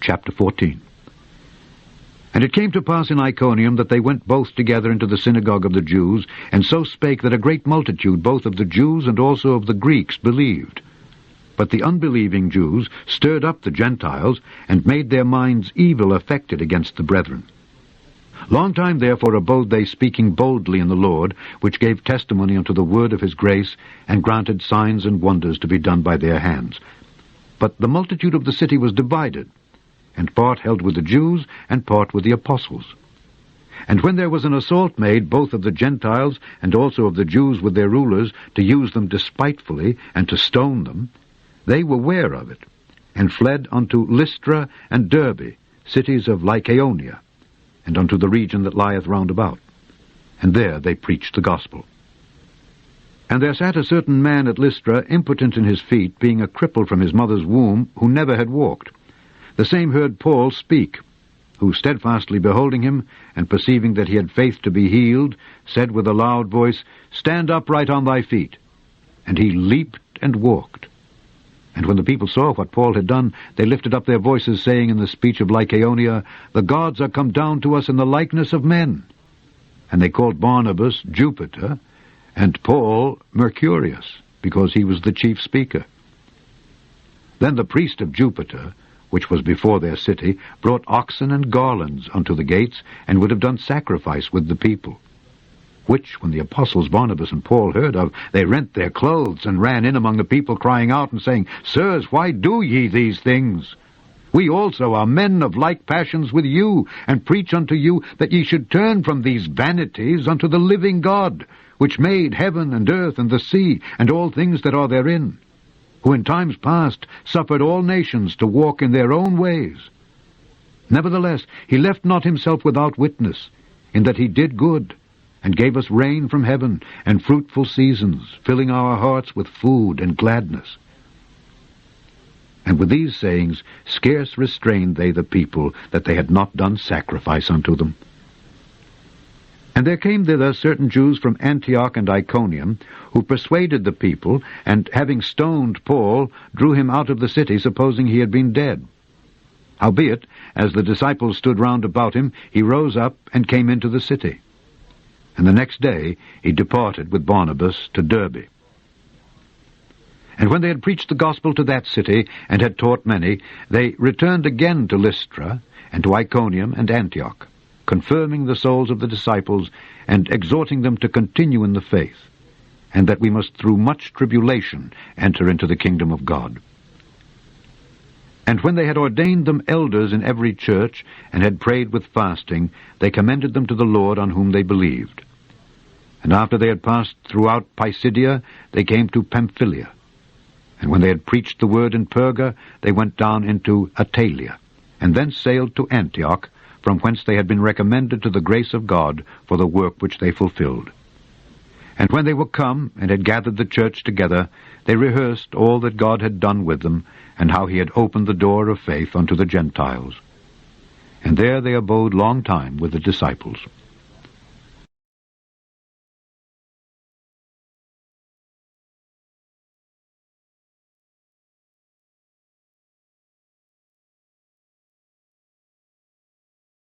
chapter 14. And it came to pass in Iconium that they went both together into the synagogue of the Jews, and so spake that a great multitude both of the Jews and also of the Greeks believed. But the unbelieving Jews stirred up the Gentiles, and made their minds evil affected against the brethren. Long time therefore abode they, speaking boldly in the Lord, which gave testimony unto the word of his grace, and granted signs and wonders to be done by their hands. But the multitude of the city was divided, and part held with the Jews, and part with the apostles. And when there was an assault made, both of the Gentiles, and also of the Jews with their rulers, to use them despitefully, and to stone them, they were ware of it, and fled unto Lystra and Derbe, cities of Lycaonia, and unto the region that lieth round about. And there they preached the gospel. And there sat a certain man at Lystra, impotent in his feet, being a cripple from his mother's womb, who never had walked. The same heard Paul speak, who, steadfastly beholding him, and perceiving that he had faith to be healed, said with a loud voice, Stand upright on thy feet. And he leaped and walked. And when the people saw what Paul had done, they lifted up their voices, saying in the speech of Lycaonia, The gods are come down to us in the likeness of men. And they called Barnabas Jupiter, and Paul Mercurius, because he was the chief speaker. Then the priest of Jupiter, which was before their city, brought oxen and garlands unto the gates, and would have done sacrifice with the people. Which, when the apostles Barnabas and Paul heard of, they rent their clothes, and ran in among the people, crying out, and saying, Sirs, why do ye these things? We also are men of like passions with you, and preach unto you that ye should turn from these vanities unto the living God, which made heaven and earth and the sea, and all things that are therein, who in times past suffered all nations to walk in their own ways. Nevertheless, he left not himself without witness, in that he did good, and gave us rain from heaven, and fruitful seasons, filling our hearts with food and gladness. And with these sayings scarce restrained they the people, that they had not done sacrifice unto them. And there came thither certain Jews from Antioch and Iconium, who persuaded the people, and having stoned Paul, drew him out of the city, supposing he had been dead. Howbeit, as the disciples stood round about him, he rose up and came into the city. And the next day he departed with Barnabas to Derbe. And when they had preached the gospel to that city, and had taught many, they returned again to Lystra, and to Iconium and Antioch, confirming the souls of the disciples, and exhorting them to continue in the faith, and that we must through much tribulation enter into the kingdom of God. And when they had ordained them elders in every church, and had prayed with fasting, they commended them to the Lord on whom they believed. And after they had passed throughout Pisidia, they came to Pamphylia. And when they had preached the word in Perga, they went down into Attalia, and thence sailed to Antioch, from whence they had been recommended to the grace of God for the work which they fulfilled. And when they were come, and had gathered the church together, they rehearsed all that God had done with them, and how he had opened the door of faith unto the Gentiles. And there they abode long time with the disciples.